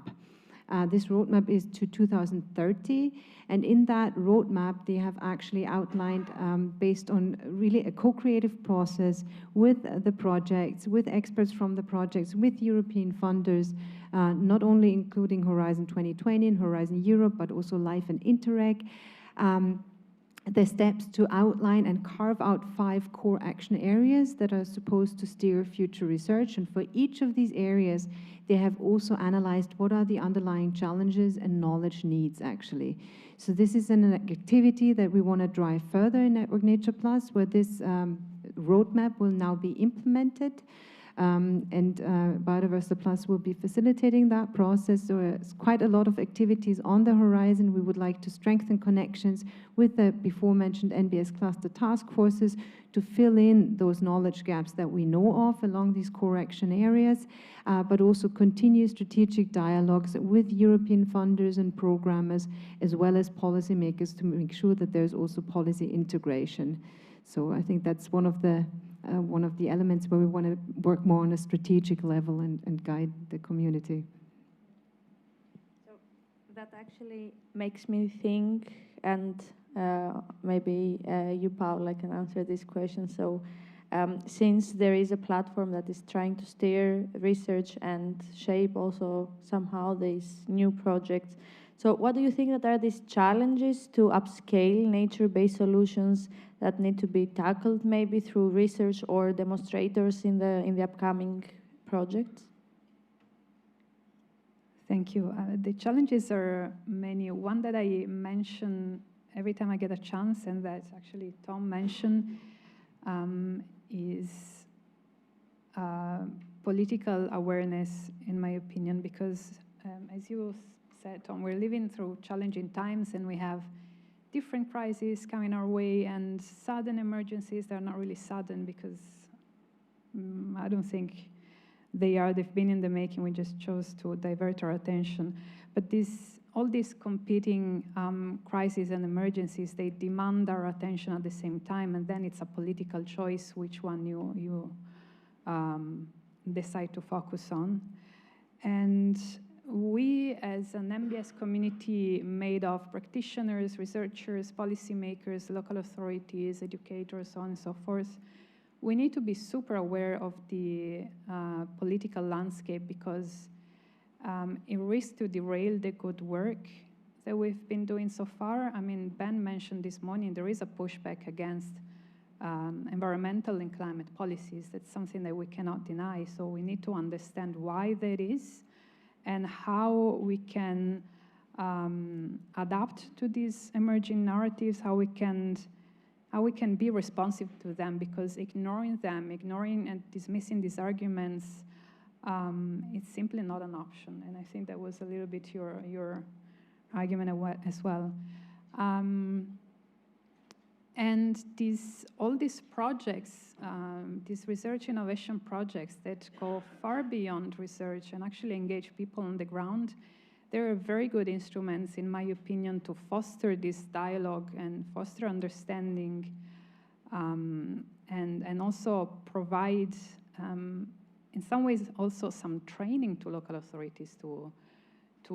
This roadmap is to 2030, and in that roadmap they have actually outlined, based on really a co-creative process with the projects, with experts from the projects, with European funders, not only including Horizon 2020 and Horizon Europe, but also LIFE and Interreg, the steps to outline and carve out 5 core action areas that are supposed to steer future research. And for each of these areas, they have also analyzed what are the underlying challenges and knowledge needs, actually. So this is an activity that we want to drive further in Network Nature Plus, where this roadmap will now be implemented. And Biodiversa Plus will be facilitating that process. So there's quite a lot of activities on the horizon. We would like to strengthen connections with the before-mentioned NBS cluster task forces to fill in those knowledge gaps that we know of along these core action areas, but also continue strategic dialogues with European funders and programmers, as well as policymakers, to make sure that there's also policy integration. So I think that's one of the elements where we want to work more on a strategic level and guide the community. So that actually makes me think, and maybe you, Paula, can answer this question. So since there is a platform that is trying to steer research and shape also somehow these new projects, so what do you think that are these challenges to upscale nature-based solutions that need to be tackled maybe through research or demonstrators in the upcoming projects? Thank you. The challenges are many. One that I mention every time I get a chance, and that actually Tom mentioned, is political awareness, in my opinion, because as you said, Tom, we're living through challenging times, and we have different crises coming our way, and sudden emergencies. They're not really sudden because I don't think they are. They've been in the making. We just chose to divert our attention. But all these competing crises and emergencies, they demand our attention at the same time, and then it's a political choice which one you decide to focus on. And we, as an NBS community made of practitioners, researchers, policymakers, local authorities, educators, so on and so forth, we need to be super aware of the political landscape, because it risks to derail the good work that we've been doing so far. I mean, Ben mentioned this morning, there is a pushback against environmental and climate policies. That's something that we cannot deny. So we need to understand why that is, and how we can adapt to these emerging narratives, how we can be responsive to them, because ignoring and dismissing these arguments, it's simply not an option. And I think that was a little bit your argument as well. And all these projects, these research innovation projects that go far beyond research and actually engage people on the ground, they're very good instruments, in my opinion, to foster this dialogue and foster understanding, and also provide, in some ways, also some training to local authorities to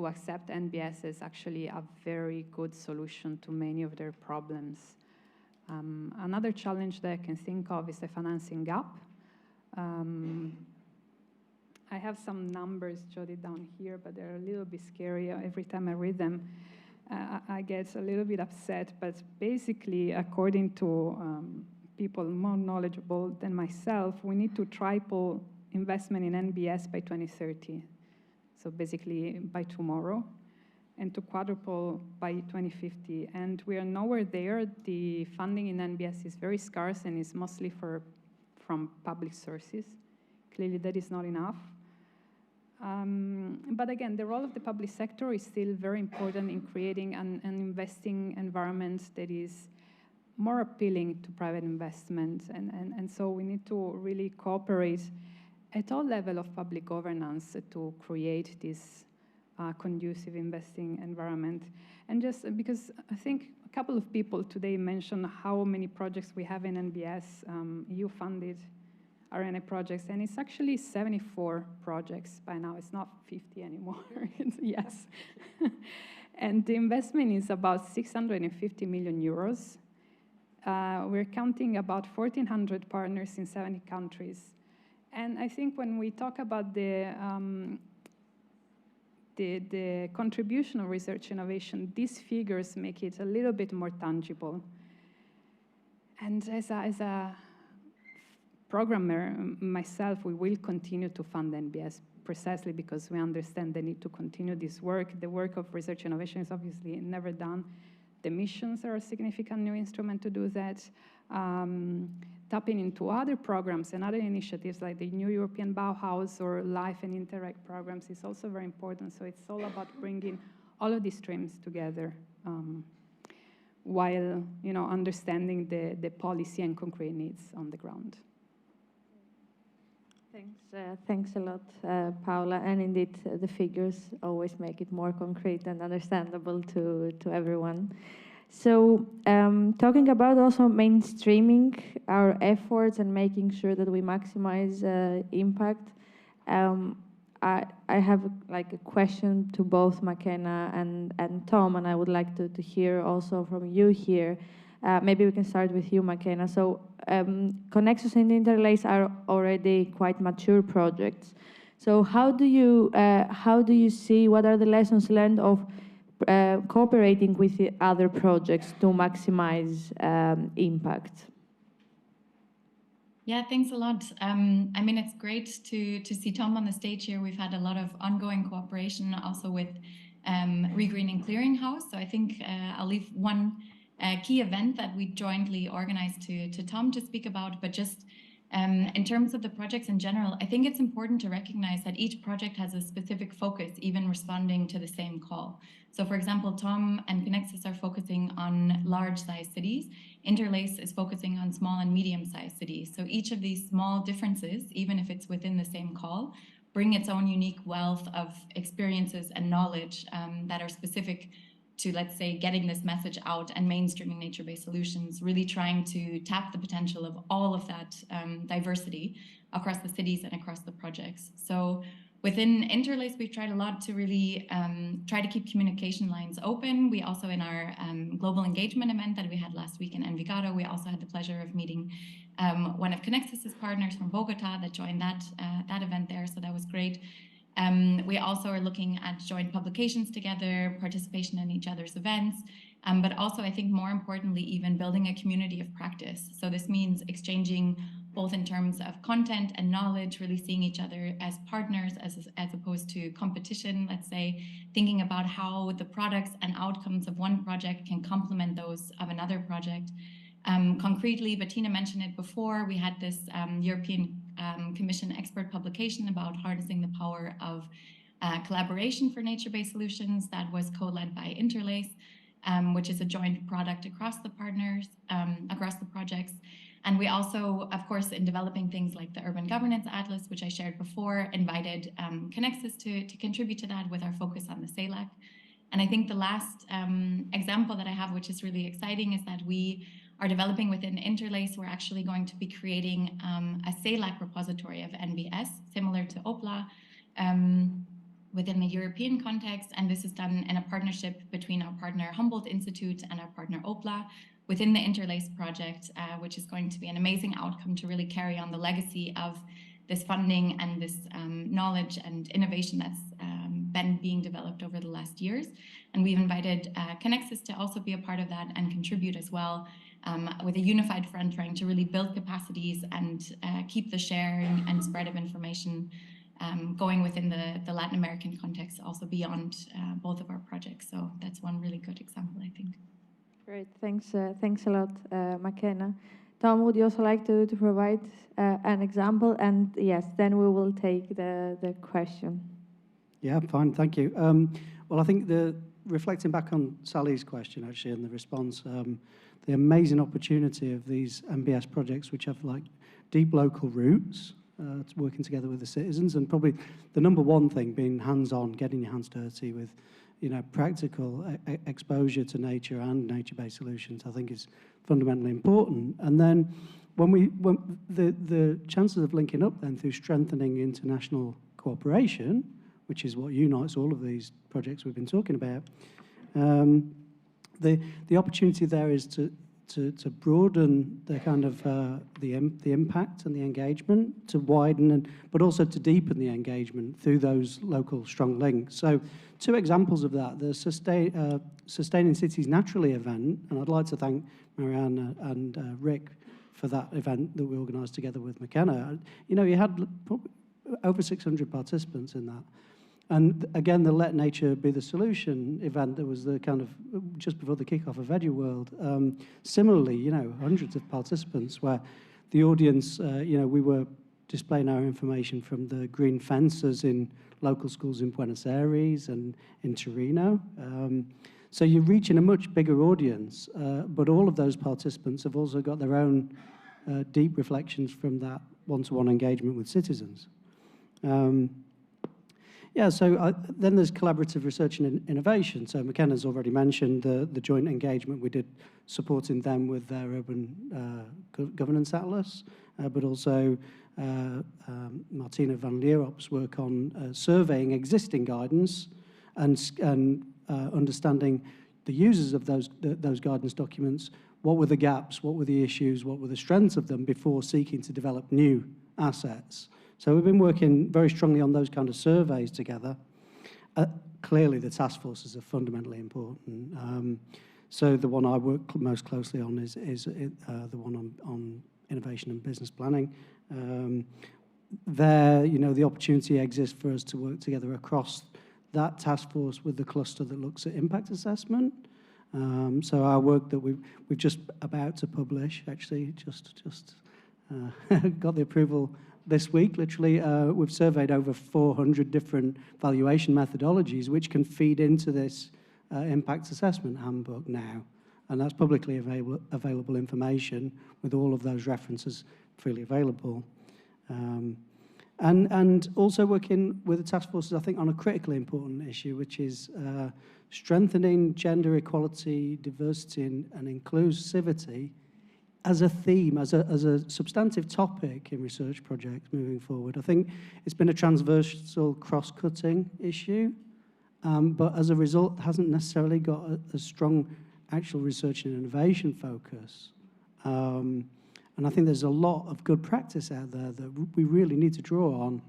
accept NBS as actually a very good solution to many of their problems. Another challenge that I can think of is the financing gap. I have some numbers jotted down here, but they're a little bit scary. Every time I read them, I get a little bit upset. But basically, according to people more knowledgeable than myself, we need to triple investment in NBS by 2030. So basically by tomorrow, and to quadruple by 2050. And we are nowhere there. The funding in NBS is very scarce and is mostly from public sources. Clearly that is not enough. But again, the role of the public sector is still very important in creating an investing environment that is more appealing to private investment. And so we need to really cooperate at all levels of public governance to create this conducive investing environment. And just because I think a couple of people today mentioned how many projects we have in NBS, EU-funded RNA projects, and it's actually 74 projects by now. It's not 50 anymore. Yes. And the investment is about 650 million euros. We're counting about 1,400 partners in 70 countries. And I think when we talk about the contribution of research innovation, these figures make it a little bit more tangible. And as a programmer myself, we will continue to fund NBS precisely because we understand the need to continue this work. The work of research innovation is obviously never done. The missions are a significant new instrument to do that. Tapping into other programs and other initiatives like the New European Bauhaus or Life and Interact programs is also very important. So it's all about bringing all of these streams together while understanding the policy and concrete needs on the ground. Thanks a lot, Paola. And indeed, the figures always make it more concrete and understandable to everyone. So talking about also mainstreaming our efforts and making sure that we maximize impact, I have a question to both McKenna and Tom, and I would like to hear also from you here. Maybe we can start with you, McKenna. So Connexus and Interlace are already quite mature projects. So how do you see, what are the lessons learned of cooperating with the other projects to maximize impact? Yeah, thanks a lot. I mean, it's great to see Tom on the stage here. We've had a lot of ongoing cooperation also with REGREEN and CLEARING HOUSE. So I think I'll leave one key event that we jointly organized to Tom to speak about, but just in terms of the projects in general, I think it's important to recognize that each project has a specific focus, even responding to the same call. So for example, Tom and Connexus are focusing on large-sized cities. Interlace is focusing on small and medium-sized cities. So each of these small differences, even if it's within the same call, bring its own unique wealth of experiences and knowledge that are specific to, let's say, getting this message out and mainstreaming nature-based solutions, really trying to tap the potential of all of that diversity across the cities and across the projects. So within Interlace, we've tried a lot to really try to keep communication lines open. We also, in our global engagement event that we had last week in Envigado, we also had the pleasure of meeting one of Connexus's partners from Bogota that joined that event there, so that was great. We also are looking at joint publications together, participation in each other's events, but also, I think more importantly, even building a community of practice. So this means exchanging both in terms of content and knowledge, really seeing each other as partners as opposed to competition, let's say, thinking about how the products and outcomes of one project can complement those of another project. Concretely, Bettina mentioned it before, we had this European Commission expert publication about harnessing the power of collaboration for nature-based solutions that was co-led by Interlace. which is a joint product across the partners, across the projects. And we also, of course, in developing things like the Urban Governance Atlas, which I shared before, invited Connexus to contribute to that with our focus on the CELAC. And I think the last example that I have, which is really exciting, is that we are developing within Interlace. We're actually going to be creating a CELAC repository of NBS, similar to OPLA, within the European context. And this is done in a partnership between our partner Humboldt Institute and our partner OPLA within the Interlace project, which is going to be an amazing outcome to really carry on the legacy of this funding and this knowledge and innovation that's been being developed over the last years. And we've invited Connexus to also be a part of that and contribute as well, with a unified front trying to really build capacities and keep the sharing and spread of information going within the Latin American context, also beyond both of our projects. So that's one really good example, I think. Great, thanks a lot, McKenna. Tom, would you also like to provide an example? And yes, then we will take the question. Yeah, fine, thank you. Well, I think reflecting back on Sally's question, actually, and the response, the amazing opportunity of these NBS projects, which have like deep local roots, working together with the citizens, and probably the number one thing being hands-on, getting your hands dirty with, practical exposure to nature and nature-based solutions, I think is fundamentally important. And then when the chances of linking up then through strengthening international cooperation, which is what unites all of these projects we've been talking about, the opportunity there is to broaden the kind of the impact and the engagement, to widen but also to deepen the engagement through those local strong links. So two examples of that: the Sustaining Cities Naturally event, and I'd like to thank Marianne and Rick for that event that we organised together with McKenna. You had probably over 600 participants in that. And again, the Let Nature Be the Solution event that was the kind of just before the kickoff of EduWorld. Similarly, hundreds of participants where the audience, we were displaying our information from the green fences in local schools in Buenos Aires and in Torino. So you're reaching a much bigger audience, but all of those participants have also got their own deep reflections from that one-to-one engagement with citizens. Then there's collaborative research and innovation. So McKenna's already mentioned the joint engagement we did supporting them with their Urban Governance Atlas, but also Martina van Leerop's work on surveying existing guidance and understanding the users of those guidance documents. What were the gaps? What were the issues? What were the strengths of them before seeking to develop new assets? So we've been working very strongly on those kind of surveys together. Clearly, the task forces are fundamentally important. So the one I work most closely on is the one on innovation and business planning. There, the opportunity exists for us to work together across that task force with the cluster that looks at impact assessment. So our work that we've just about to publish, actually, just got the approval this week, literally. We've surveyed over 400 different valuation methodologies which can feed into this impact assessment handbook now. And that's publicly available information with all of those references freely available. And also working with the task forces, I think, on a critically important issue, which is strengthening gender equality, diversity, and inclusivity as a theme, as a substantive topic in research projects moving forward. I think it's been a transversal, cross-cutting issue, but as a result, hasn't necessarily got a strong actual research and innovation focus. And I think there's a lot of good practice out there that we really need to draw on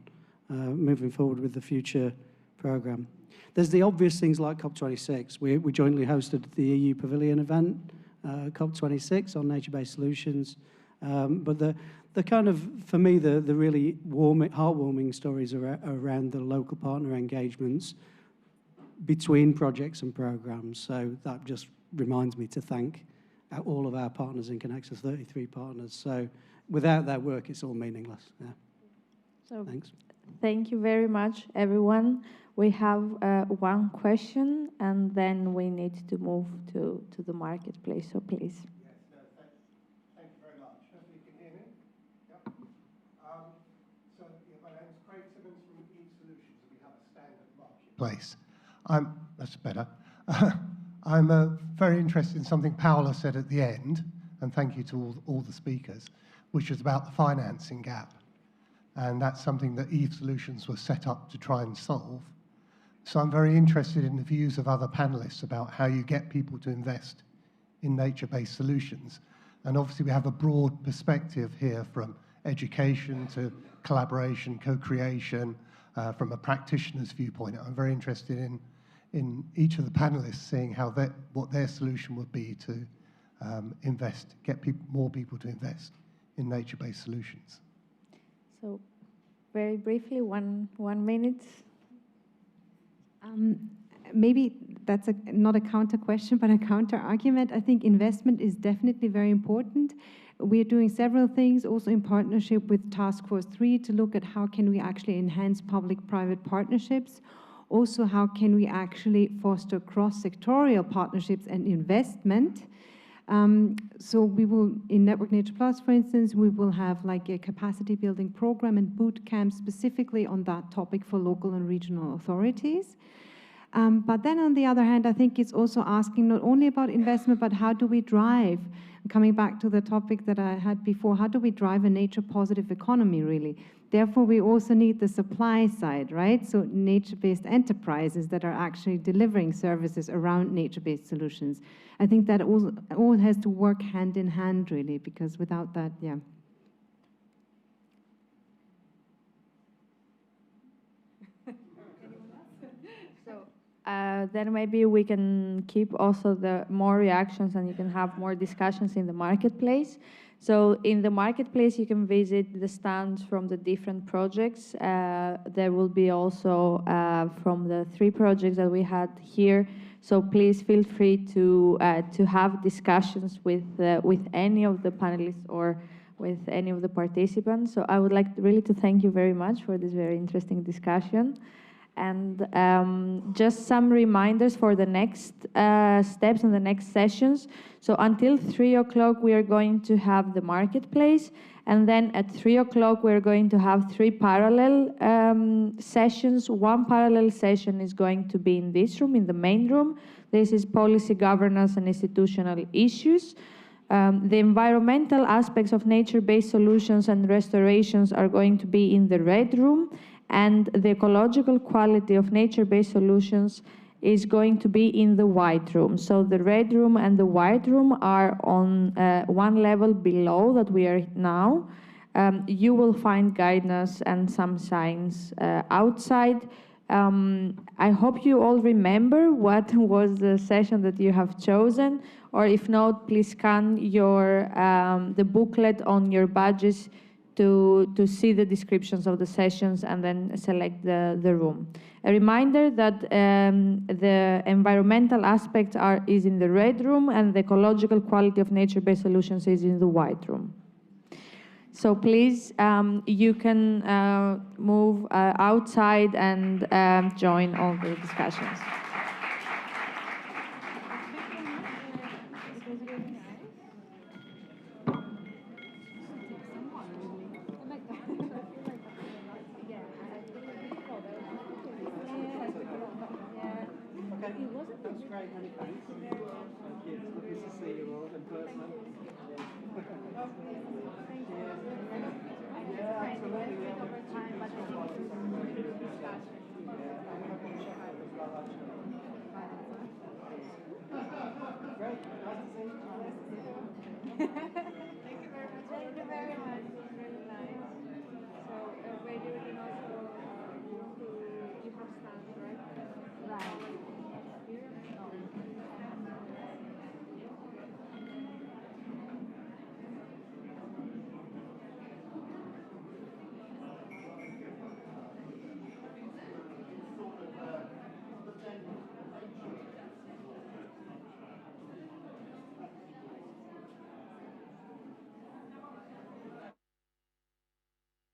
moving forward with the future programme. There's the obvious things like COP26. We jointly hosted the EU Pavilion event, COP26 on nature-based solutions. But the kind of, for me, the really heartwarming stories are around the local partner engagements between projects and programs. So that just reminds me to thank all of our partners in Connexus, 33 partners. So without their work, it's all meaningless. Yeah. So Thanks. thank you very much, everyone. We have one question, and then we need to move to the marketplace. So please. Yes, thank you very much. Hopefully you can hear me. Yep. My name is Craig Simmons from eSolutions, and we have a standard marketplace. That's better. I'm very interested in something Paola said at the end, and thank you to all the speakers, which was about the financing gap. And that's something that eSolutions was set up to try and solve. So I'm very interested in the views of other panelists about how you get people to invest in nature-based solutions. And obviously we have a broad perspective here, from education to collaboration, co-creation, from a practitioner's viewpoint. I'm very interested in each of the panelists seeing how what their solution would be to get more people to invest in nature-based solutions. So very briefly, one minute. Maybe that's not a counter question, but a counter argument. I think investment is definitely very important. We are doing several things, also in partnership with Task Force 3, to look at how can we actually enhance public-private partnerships. Also, how can we actually foster cross-sectorial partnerships and investment. So we will, in Network Nature Plus, for instance, we will have like a capacity building program and boot camp specifically on that topic for local and regional authorities. But then on the other hand, I think it's also asking not only about investment, but how do we drive, coming back to the topic that I had before, how do we drive a nature positive economy really? Therefore, we also need the supply side, right? So nature-based enterprises that are actually delivering services around nature-based solutions. I think that all has to work hand in hand really, because without that, yeah. Then maybe we can keep also the more reactions, and you can have more discussions in the marketplace. So in the marketplace, you can visit the stands from the different projects. There will be also from the 3 projects that we had here. So please feel free to have discussions with any of the panelists or with any of the participants. So I would like really to thank you very much for this very interesting discussion. And just some reminders for the next steps and the next sessions. So until 3 o'clock, we are going to have the marketplace. And then at 3 o'clock, we're going to have 3 parallel sessions. One parallel session is going to be in this room, in the main room. This is policy governance and institutional issues. The environmental aspects of nature-based solutions and restorations are going to be in the red room. And the ecological quality of nature-based solutions is going to be in the white room. So the red room and the white room are on one level below that we are now. You will find guidance and some signs outside. I hope you all remember what was the session that you have chosen, or if not, please scan the booklet on your badges to see the descriptions of the sessions and then select the room. A reminder that the environmental aspects is in the red room, and the ecological quality of nature-based solutions is in the white room. So please, you can move outside and join all the discussions. That's great, many thanks. Thank you. It's lovely to see you all in person. Yeah, absolutely. Great, nice to see you. Thank you very much.